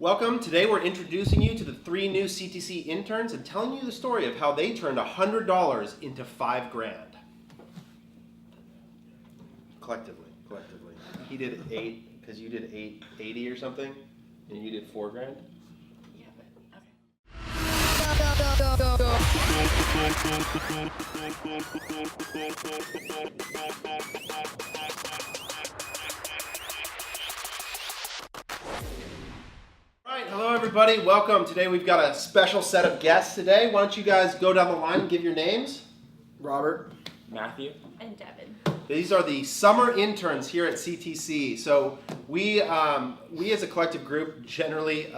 Welcome. Today we're introducing you to the 3 new CTC interns and telling you the story of how they turned $100 into $5,000. Collectively. He did 8 because you did 880 or something, and you did $4,000. Yeah, but All right, hello everybody. Welcome. Today we've got a special set of guests today. Why don't you guys go down the line and give your names? Robert. Matthew. and Devin. These are the summer interns here at CTC. So we as a collective group generally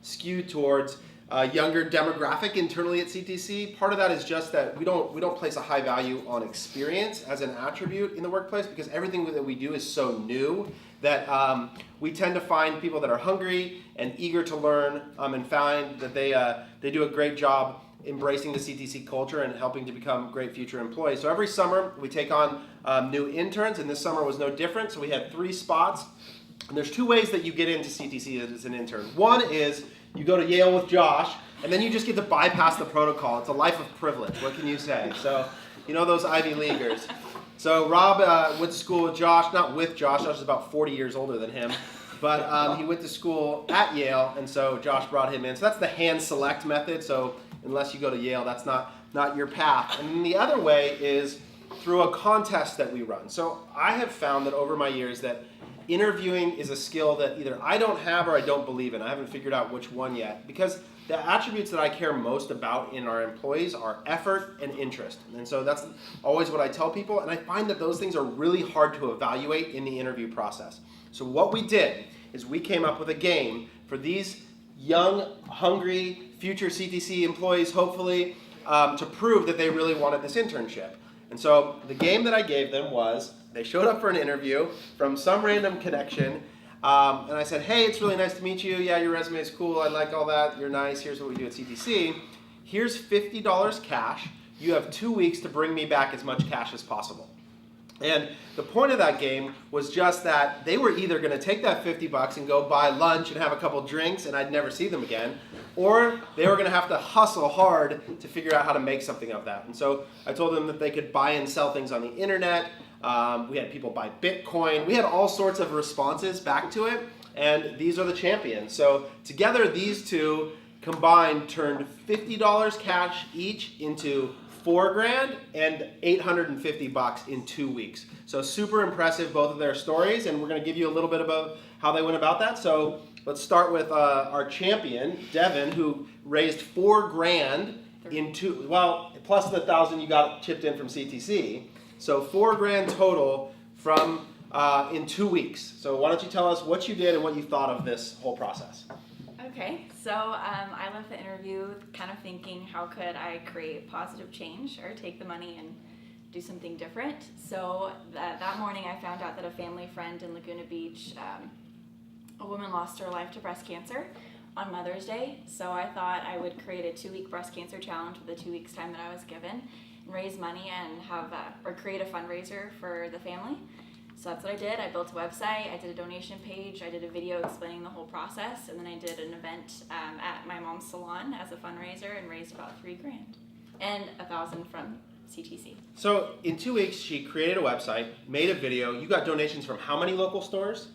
skew towards a younger demographic internally at CTC. Part of that is just that we don't place a high value on experience as an attribute in the workplace because everything that we do is so new that we tend to find people that are hungry and eager to learn and find that they do a great job embracing the CTC culture and helping to become great future employees. So every summer we take on new interns, and this summer was no different. So we had 3 spots, and there's 2 ways that you get into CTC as an intern. One is you go to Yale with Josh, and then you just get to bypass the protocol. It's a life of privilege. What can you say? So you know those Ivy Leaguers. So Rob went to school with Josh, not with Josh. Josh is about 40 years older than him. But he went to school at Yale, and so Josh brought him in. So that's the hand select method. So unless you go to Yale, that's not your path. And then the other way is through a contest that we run. So I have found that over my years that interviewing is a skill that either I don't have or I don't believe in. I haven't figured out which one yet, because the attributes that I care most about in our employees are effort and interest. And so that's always what I tell people, and I find that those things are really hard to evaluate in the interview process. So what we did is we came up with a game for these young, hungry, future CTC employees, hopefully, to prove that they really wanted this internship. And so the game that I gave them was, they showed up for an interview from some random connection, and I said, hey, it's really nice to meet you. Yeah, your resume is cool. I like all that. You're nice. Here's what we do at CTC. Here's $50 cash. You have 2 weeks to bring me back as much cash as possible. And the point of that game was just that they were either going to take that $50 and go buy lunch and have a couple drinks and I'd never see them again, or they were going to have to hustle hard to figure out how to make something of that. And so I told them that they could buy and sell things on the internet. We had people buy Bitcoin. We had all sorts of responses back to it, and these are the champions. So together, these 2 combined turned $50 cash each into $4,000 and $850 in 2 weeks. So super impressive, both of their stories, and we're going to give you a little bit about how they went about that. So let's start with our champion, Devin, who raised $4,000 in 2, well, plus the $1,000 you got chipped in from CTC. So $4,000 total from in 2 weeks. So why don't you tell us what you did and what you thought of this whole process? Okay, so I left the interview kind of thinking, how could I create positive change or take the money and do something different? So that morning I found out that a family friend in Laguna Beach, a woman lost her life to breast cancer on Mother's Day. So I thought I would create a 2-week breast cancer challenge with the 2 weeks time that I was given, and raise money and have or create a fundraiser for the family. So that's what I did. I built a website, I did a donation page, I did a video explaining the whole process, and then I did an event at my mom's salon as a fundraiser and raised about $3,000 and $1,000 from CTC. So in 2 weeks, she created a website, made a video. You got donations from how many local stores?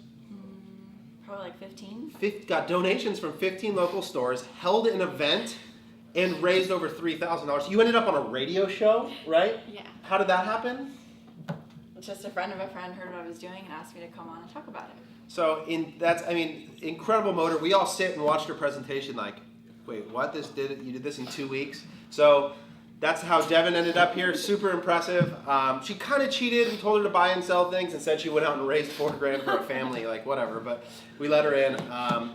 Probably like 15. Got donations from 15 local stores, held an event, and raised over $3,000. You ended up on a radio show, right? Yeah. How did that happen? Just a friend of a friend heard what I was doing and asked me to come on and talk about it. So incredible motor. We all sit and watched her presentation like, wait, what? You did this in 2 weeks? So that's how Devin ended up here. Super impressive. She kind of cheated. We told her to buy and sell things and said she went out and raised $4,000 for a family, like whatever. But we let her in.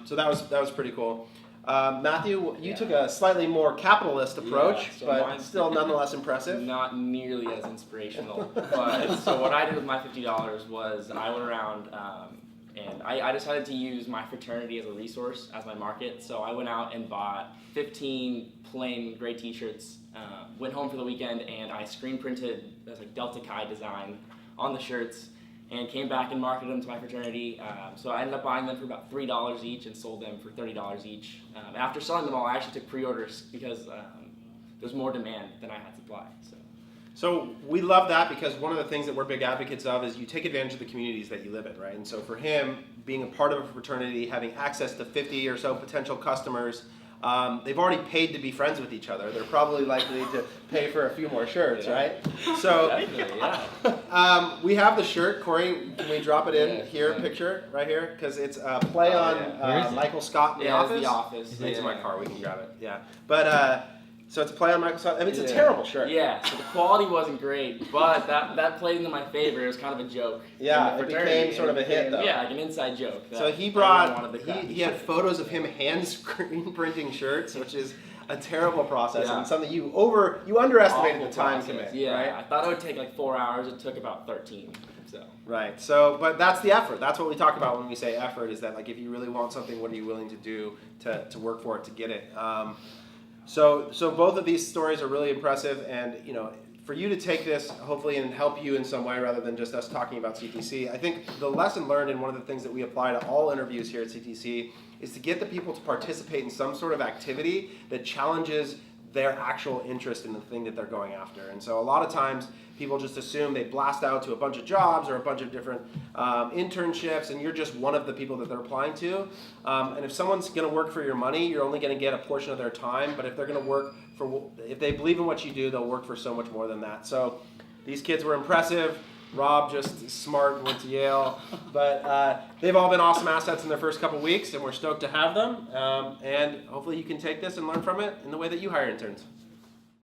So that was pretty cool. Matthew, you took a slightly more capitalist approach, but still nonetheless impressive. Not nearly as inspirational. But so what I did with my $50 was I went around and I decided to use my fraternity as a resource, as my market. So I went out and bought 15 plain gray t-shirts, went home for the weekend, and I screen printed this like Delta Chi design on the shirts and came back and marketed them to my fraternity. So I ended up buying them for about $3 each and sold them for $30 each. After selling them all, I actually took pre-orders because there's more demand than I had supply. So we love that because one of the things that we're big advocates of is you take advantage of the communities that you live in, right? And so for him, being a part of a fraternity, having access to 50 or so potential customers, they've already paid to be friends with each other. They're probably likely to pay for a few more shirts, right? So we have the shirt. Corey, can we drop it in here, picture right here? Because it's a play on Michael Scott in The Office. The Office. It's in my car. We can grab it. Yeah, but. So it's a play on Michael Scott. I mean, it's a terrible shirt. Yeah, so the quality wasn't great, but that played into my favor. It was kind of a joke. Yeah, it became sort of a hit, though. Yeah, like an inside joke. So he brought, he had photos of him hand screen printing shirts, which is a terrible process and something you underestimated the time commit. Yeah, right? I thought it would take like 4 hours. It took about 13. So. Right. So, but that's the effort. That's what we talk about when we say effort. Is that like if you really want something, what are you willing to do to work for it to get it? So both of these stories are really impressive, and for you to take this hopefully and help you in some way rather than just us talking about CTC, I think the lesson learned and one of the things that we apply to all interviews here at CTC is to get the people to participate in some sort of activity that challenges their actual interest in the thing that they're going after. And so a lot of times people just assume they blast out to a bunch of jobs or a bunch of different internships, and you're just one of the people that they're applying to. And if someone's going to work for your money, you're only going to get a portion of their time. But if they're going to work if they believe in what you do, they'll work for so much more than that. So these kids were impressive. Rob just smart, went to Yale. But they've all been awesome assets in their first couple weeks, and we're stoked to have them. And hopefully you can take this and learn from it in the way that you hire interns.